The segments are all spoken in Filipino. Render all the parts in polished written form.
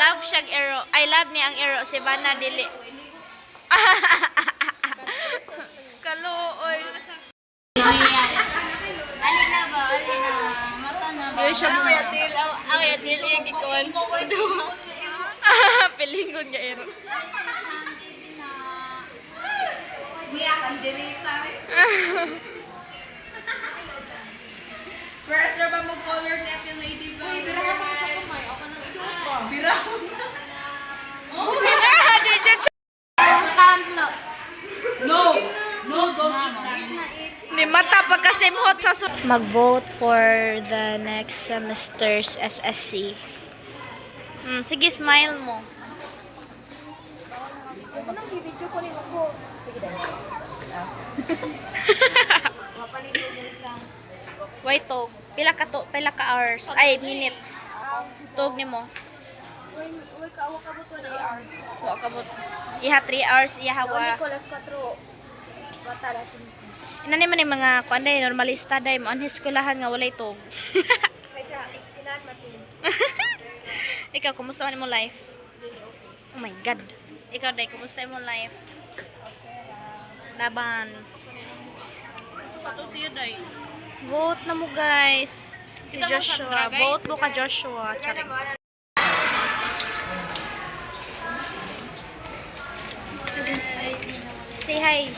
love siyang ero. I love ni ang ero si Bana dili. Kaluoy. Ali na ba? Ali na. Mata na ba? Yo siya Kaya til yung gikuan ko ko duha. Pilingon nga ero. Niya kan dirita. Whereas na ba mo color natin lady boy? Pero ako sa kumay. Ako nang ito. Biraw. Count look. No. No, don't eat that. Ni mata pagkasimhot sa mag-vote for the next semester's SSC. Sige, smile mo. Ako nang video ko ni ako. Sige dahil. Mapalito mo isang. Wait, tog. Pila ka hours? Ay, minutes. Tog ni mo. Uy, kaawa ka buto na hours. Wa ka bot. Iha 3 hours, iha hawa. Nicolas 4. Bata la 5. Ina ni man yung mga kuanday normalista day mo an eskwelahan nga walay tog. Kaysa iskilan matin. Ikaw kumusta man mo life? Oh my god. Ikaw day kumusta mo life? Laban. Pato siya day. Vote na mo guys. Si Joshua. Vote mo ka Joshua. Charing. Say hi.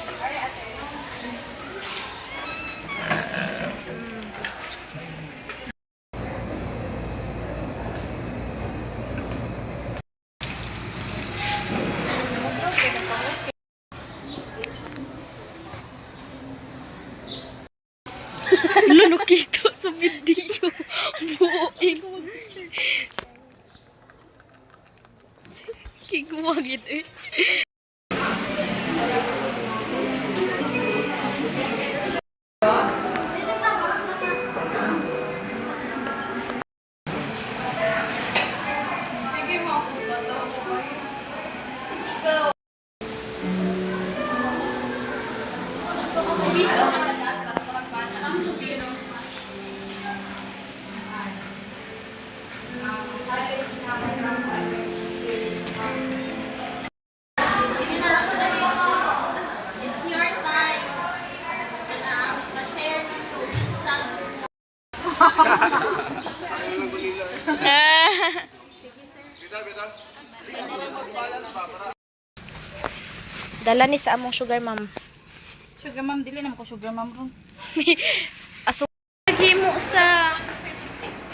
Lalo kita sa video. Buoing. Kiguwagit eh. It's your time. Ma-share nito. Dala ni sa among sugar mom. Sugar mom, dili naman ko sugar mom ron. Aso himo sa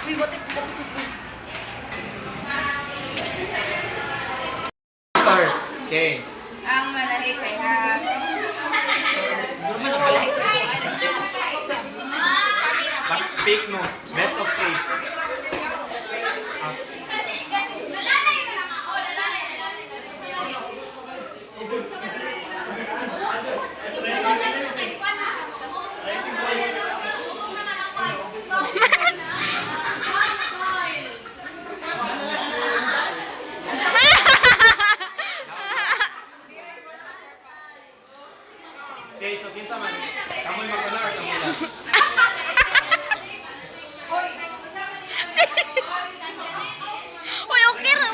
Uy, what if ko sugar? Okay. Ang malahi kay ha. Normal na pala ito. Pick mo. Best of 8. Okay, so kinsa man. Kamoy magkana or kamoy. Uy, okay ra mo.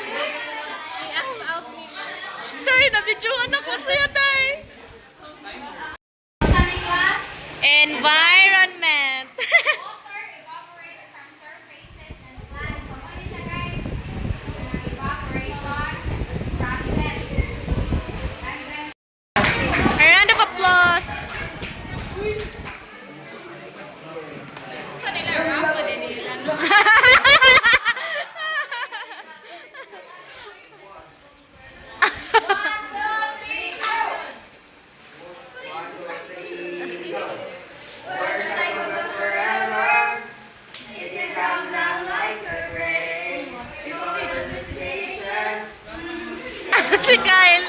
Day, nabidyoan ako sa'yo, Day. Environment. A round of applause. Si Kyle.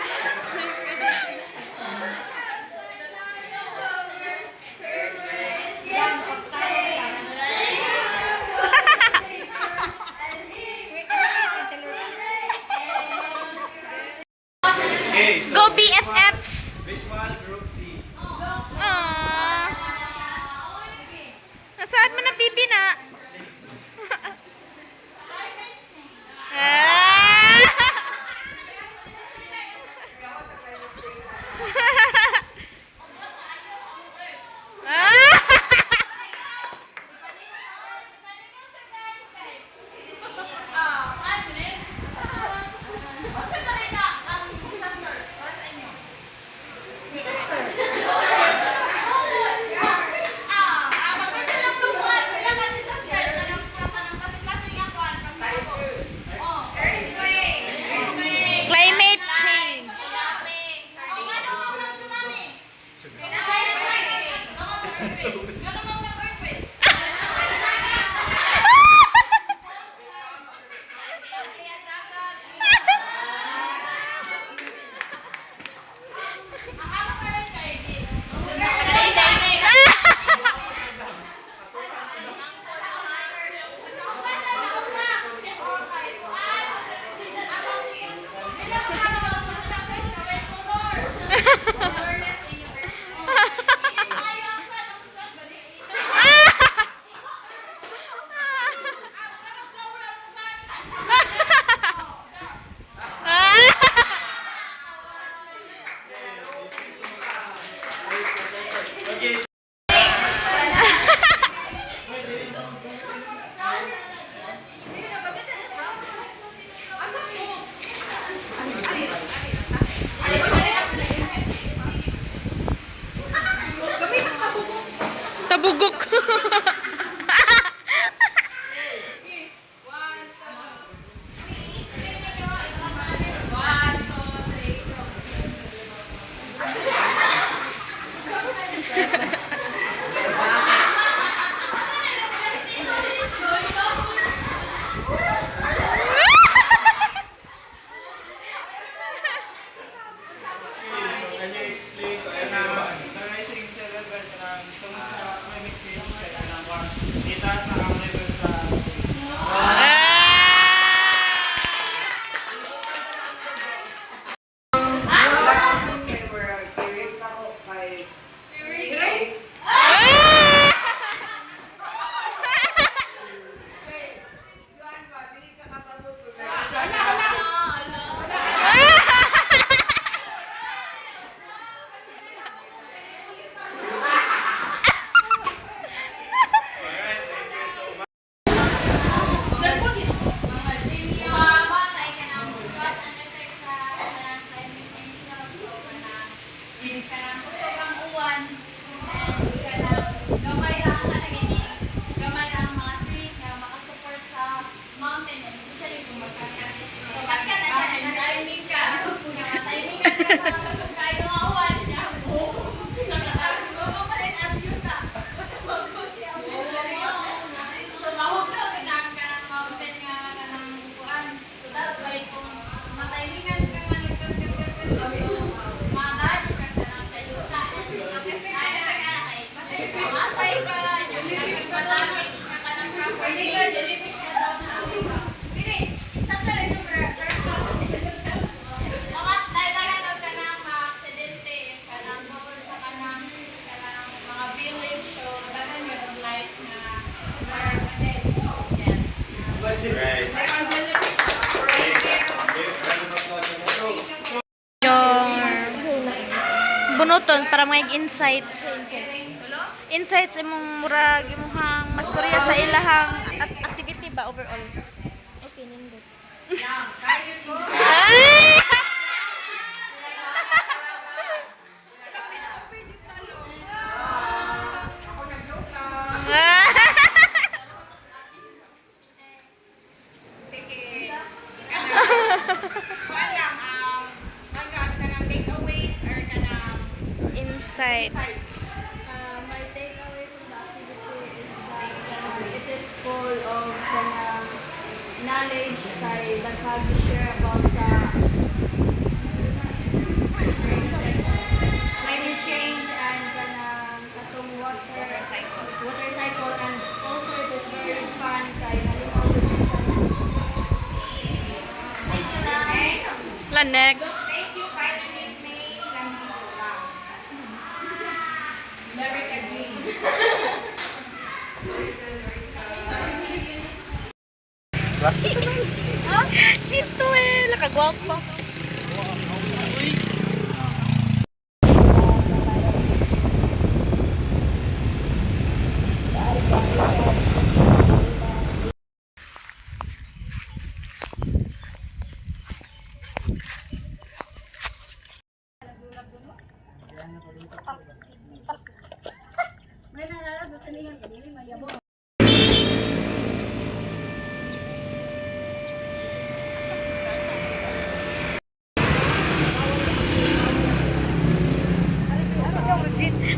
Okay, so Go BFFs. visual group D. Aww. Nasaan mo na bibi na? Ah! Okay, Tabugok. can you explain to everyone? The rising sea level kanang tungod sa climate change kay kanang war. Itaas na ang level sa Alright, thank you so much. Right. Yung bunuton para may insights. Insights imong murag imong mastorya sa ilahang activity ba overall. Okay, nindot. Ay! Insights. My takeaway from the activity is that it is full of knowledge kay daghang share about sa climate change and atong water cycle and also it is very fun kay nalimaw La next. Thank you, Finally, Miss May. Lyric again. Ito lakagwapo.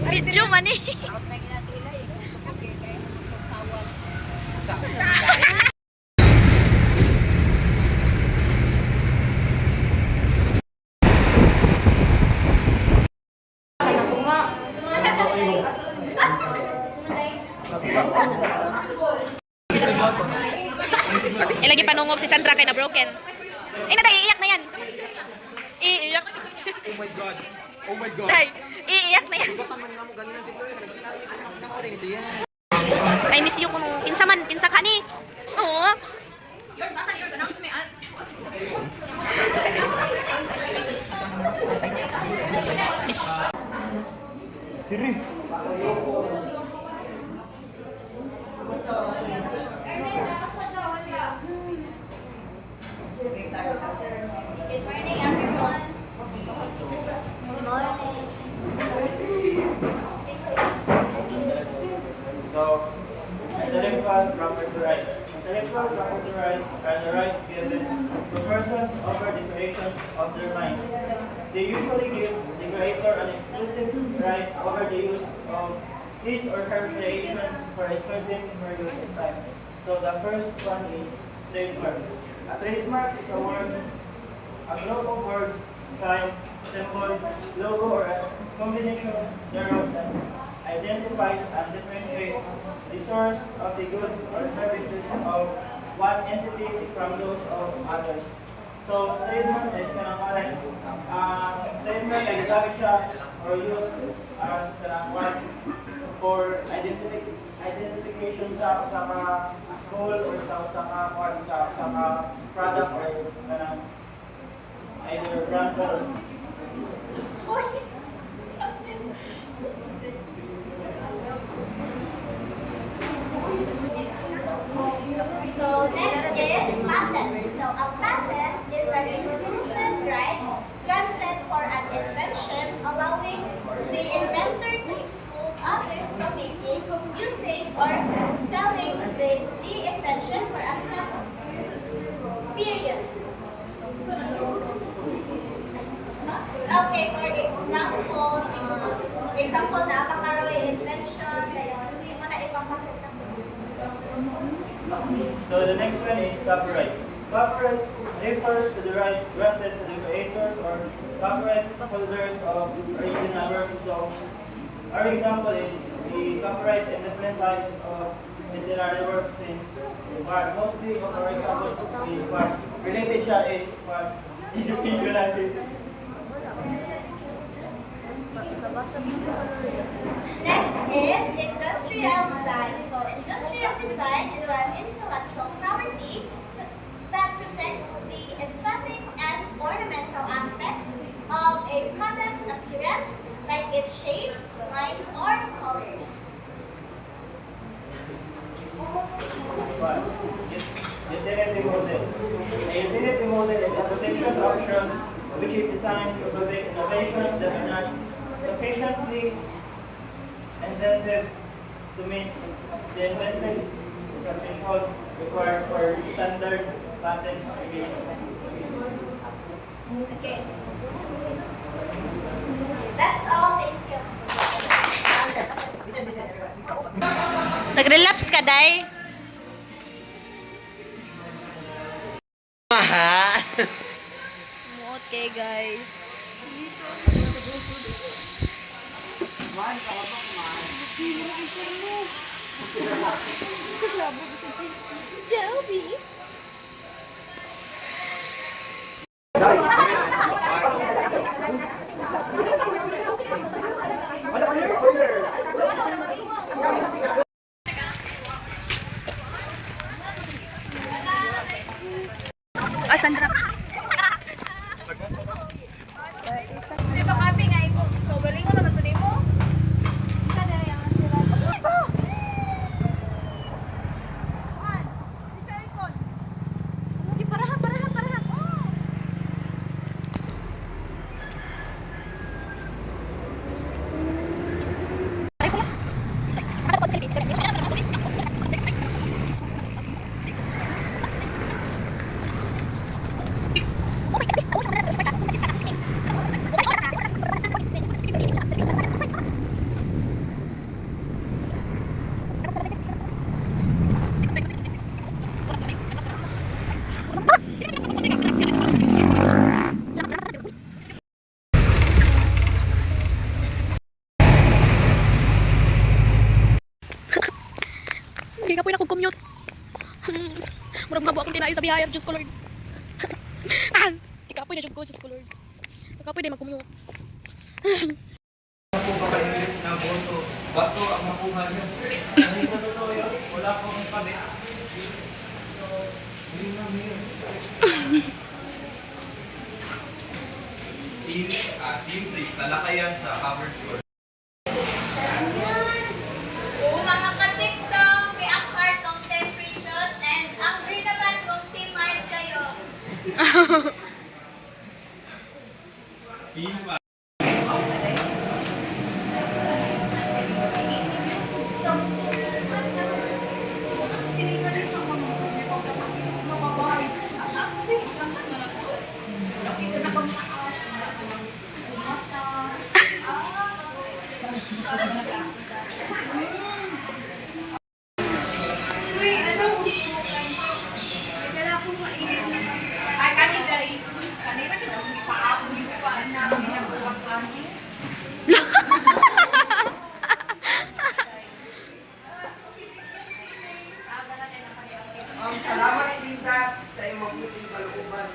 Video man eh. Ilagi panungog si Sandra kay na broken. Eh na tayo, iiyak na yan. Iiyak. Oh my God. Oh my God. Tay, iiyak na yan. Bataman na mo ganina dito. Nakakuha kasi yan. I miss you kung pinsa ka ni. Oo. Siri. Good morning, everyone. Good morning. So, intellectual property rights. Intellectual property rights are the rights given to persons over the creations of their minds. They usually give the creator an exclusive right over the use of his or her creation for a certain period of time. So the first one is trademark. A trademark is a word, a group of words, sign, symbol, logo, or a combination thereof that identifies and differentiates the source of the goods or services of one entity from those of others. So, trademark is kanang maray. Trademark ay gigamit siya or use as kanang one for identification sa mga school or sa mga product or kanang either brand or So next is patent. So a patent is an exclusive right granted for an invention, allowing the inventor to exclude others from making, using, or selling the invention for a set period. Okay, for example na makaroon invention, kaya hindi mo na ipapakit sa So the next one is copyright. Copyright refers to the rights granted to the creators or copyright holders of original works. So our example is the copyright in different types of literary works since part mostly of our example is part related siya part synchronizing. Next is industrial design. So industrial design is an intellectual property that protects the aesthetic and ornamental aspects of a product's appearance, like its shape, lines, or colors. But utility model. A utility model is a potential option which is designed to prevent innovations that are not sufficiently intended to meet the invented threshold required for standard patent application. Okay. That's all. Thank you. Nag-relapse ka, Day? Okay, guys. Joby. Sandra. Di ba kami nga iko? Galing ko naman to mo. kapoy na kog commute. Murag nga akong tinayo sa bihayag, Diyos ko Lord. Ikapoy na jud ko, Diyos ko Lord. Ikapoy na mag-commute. Ako ba kayo English na boto? Bato ang makuha niyo. Hindi ko totoo yun. Wala akong kabit. Simple, talakayan sa cover floor. Oo, mga ka-TikTok, react heart kung Team Precious, and ang green naman kung Team Mind kayo. Simple. Ay, kanina rin. Sus, kanina kita paapon yung pa na ginagawa kami. Salamat Lisa sa iyong mabuting kalooban.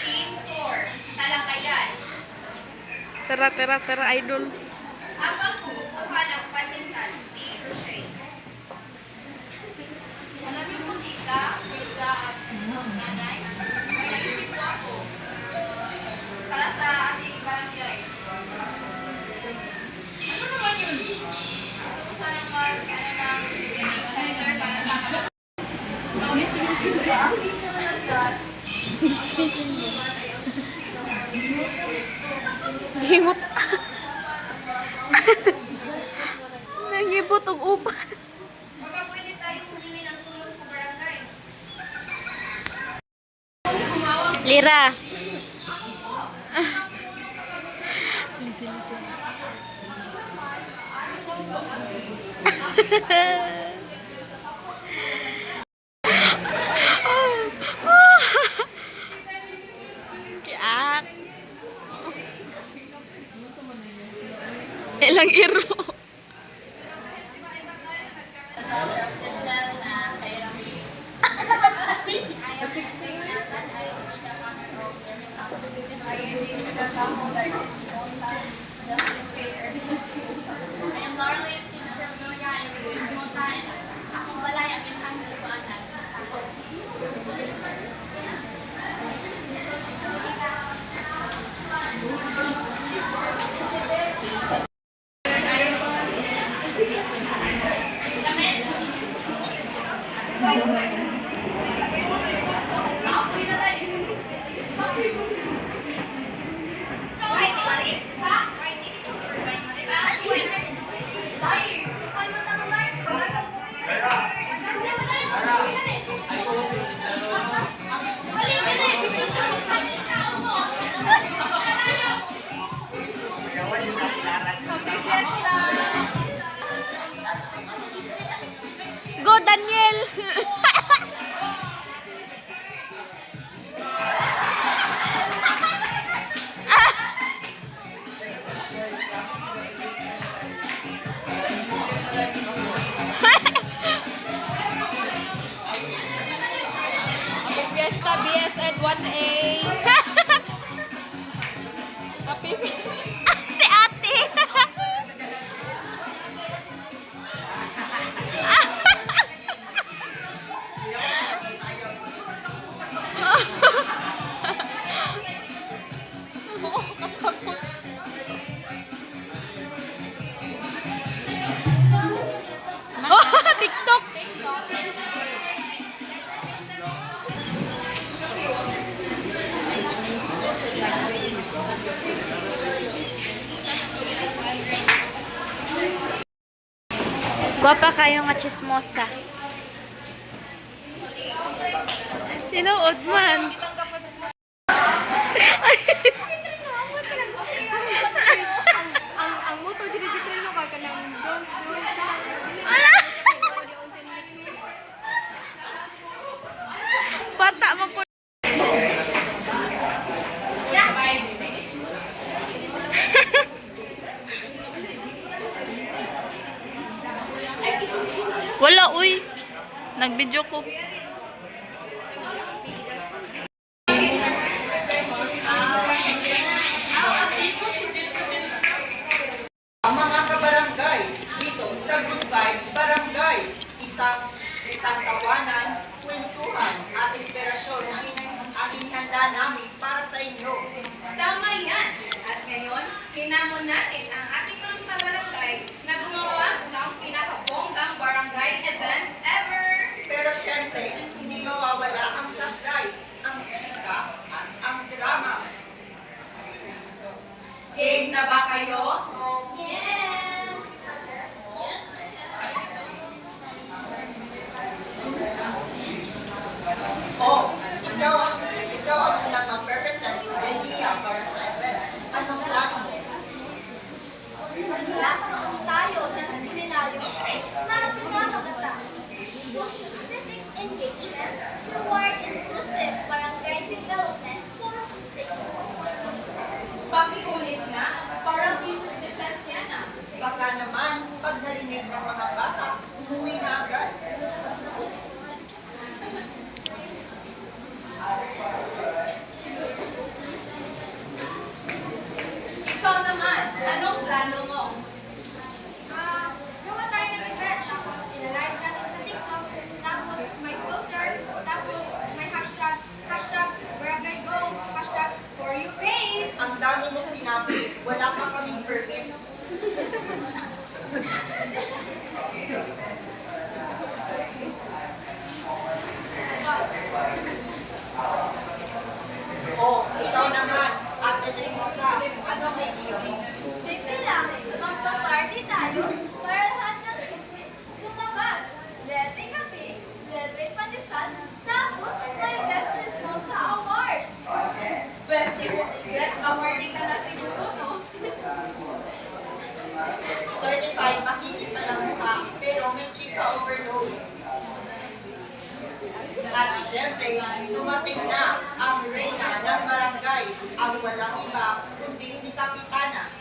Team 4, talakayan. Tara, idol. Habang kumukuha ng pandesal, si Rochelle. Alam niyo po, Tika, Rita, at Nanay, may naisip po ako para sa ating barangay. Ano naman yun? Gusto ko sanang ng training center para sa Hingot. Nangibot og upan. baka pwede tayong humingi ng tulong sa barangay. Lira. Listen. Kiak. Ilang iro. I'm Darlene Simpson Noya, and Luis Mosa, and akong balay ang pinahang dalawanan. Go Daniel. Fiesta BSN 1A. Happy si ate. Oh, TikTok. Guwapa kayo nga chismosa. Tinuod man. ang moto dire-dire no kay kanang don't do it. Bata mo po. Wala, uy. Nag-video ko. Mga kabarangay, dito sa Good Vibes Barangay, isang tawanan, kwentuhan at inspirasyon ang inihanda namin para sa inyo. Tama yan. At ngayon, hinamon natin ang ating mga kabarangay na gumawa ng pinakabonggang barangay event ever. Pero syempre, hindi mawawala ang sablay, ang chika at ang drama. Game na ba kayo? Yes! Oh, ikaw ang unang mag-represent ng idea para sa event. Anong plano mo? Lahat tayo ng seminaryo na pinamagata socio-civic engagement toward inclusive barangay development for sustainable. Pakiulit nga, parang business defense yan ah. Baka naman, pag narinig ng mga bata, umuwi na agad. Ikaw naman, anong plano mo? Gawa tayo ng event, tapos ilalive natin sa TikTok, tapos may filter, tapos may hashtag barangay goals, hashtag for you page. Ang dami mong sinabi, wala pa kaming permit. Oh, ikaw naman, Ate Jesmosa, ano may iyo? Simple lang, magpa-party tayo para lahat ng chismis lumabas. Libre kape, libre pandesal, tapos may Best Chismosa Award. Best awardee ka na siguro, no? Certified makikisa ng mukha, pero may chika overload. At syempre, dumating na ang reyna ng barangay, ang walang iba kundi si Kapitana.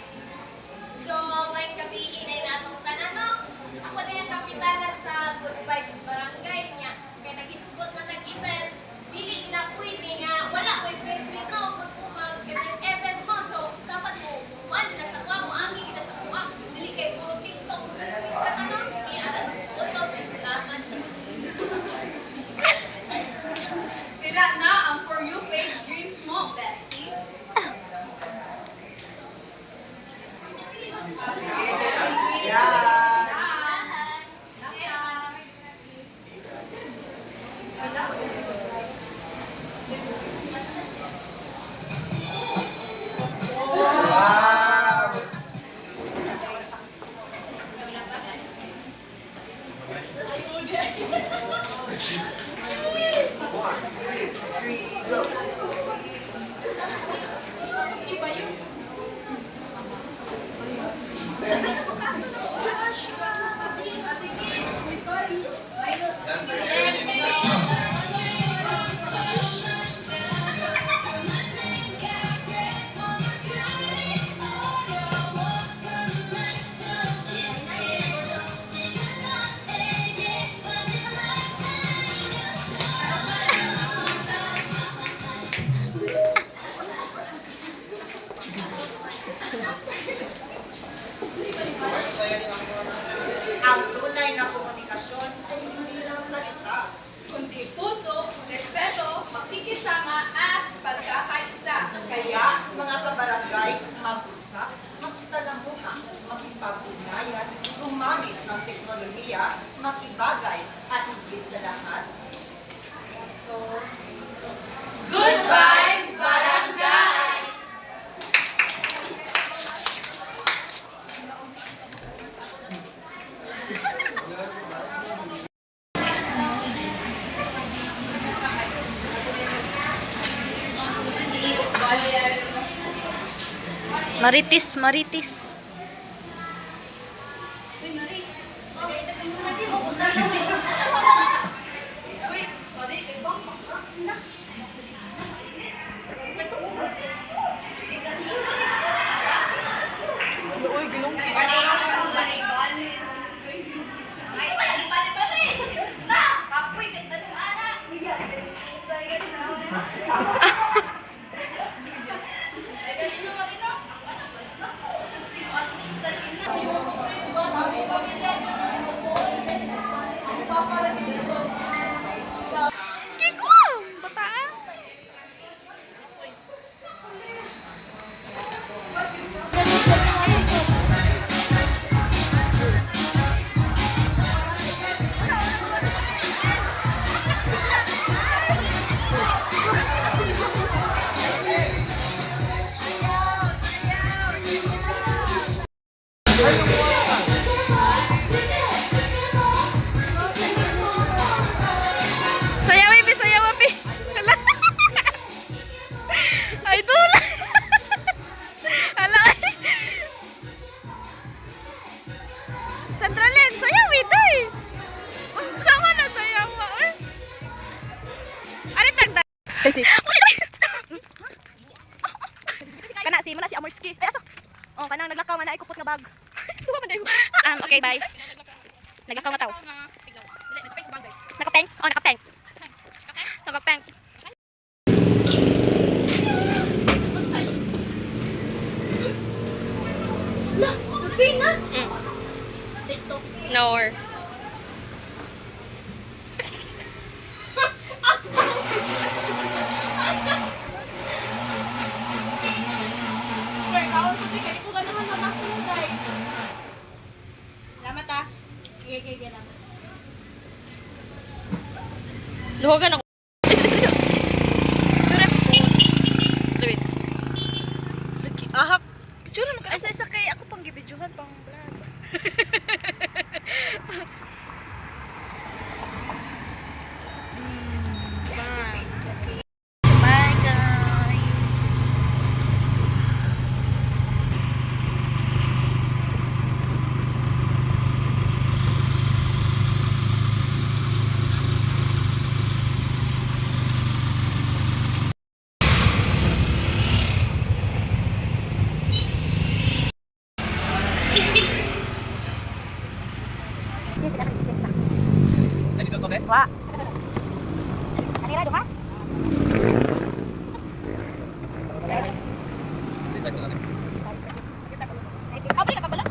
So, may kapili na natong tanan, no? Ako na yung kapitana sa Good Vibes Barangay niya. Kaya nag-isgot na nag-event. Dili na pwede nga, wala ko yung no? Kung mag-event mo, so dapat mo, ano na sa kuha mo, angin na sa kuha. Dili kay puro TikTok, just ka ano? Hindi, alas, ito, salamat. Sila na ang For You page dreams mo, bestie. Ang tunay na komunikasyon ay hindi lang salita. Kundi puso, respeto, makikisama at pagkakaisa. Kaya, mga kabarangay, mag-usap, makisalamuha, makipag-ugnayan, gumamit ng teknolohiya, makibagay, at higit sa lahat. Good vibes, barangay! Maritis, maritis. Kana si mana si Amorski. Ay asa? Oh, kanang naglakaw nga na ikupot nga bag. Tuwa man dayo. Okay, bye. Naglakaw nga tao. Nakapeng? Oh, nakapeng. Nakapeng. No. Salamat ah. Sige, lang. Luhogan ako. Sure. Dawit. Ahak. Sure mo ka. Isa kay ako pang gibidyohan pang vlog. Bye. Bye guys. Wa. Ani ra duha? Apa ka kabala?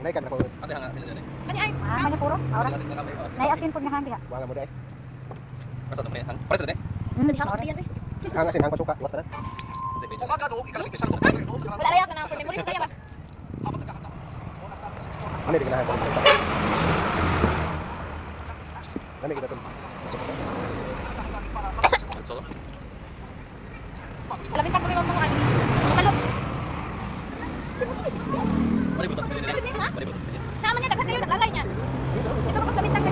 Nay kan ako. Kasi hanga sila dyan eh. Kani ay. Mani puro. Ora. Sila na kami. Nay asin pud nga diha. Wala mo dai. Basta ito pa Para sila dyan Di hako diyan eh. Hang asin hang pasuka. Wala na. Wala layak na ako memories kaya ba? Ano di ganahan ko. Nani kita tun. Solo. Lamin ta ko mga ano. Kalot. Maributas. Maributas. Tama niya daghan kayo naglalay niya. Ito mas lamin ta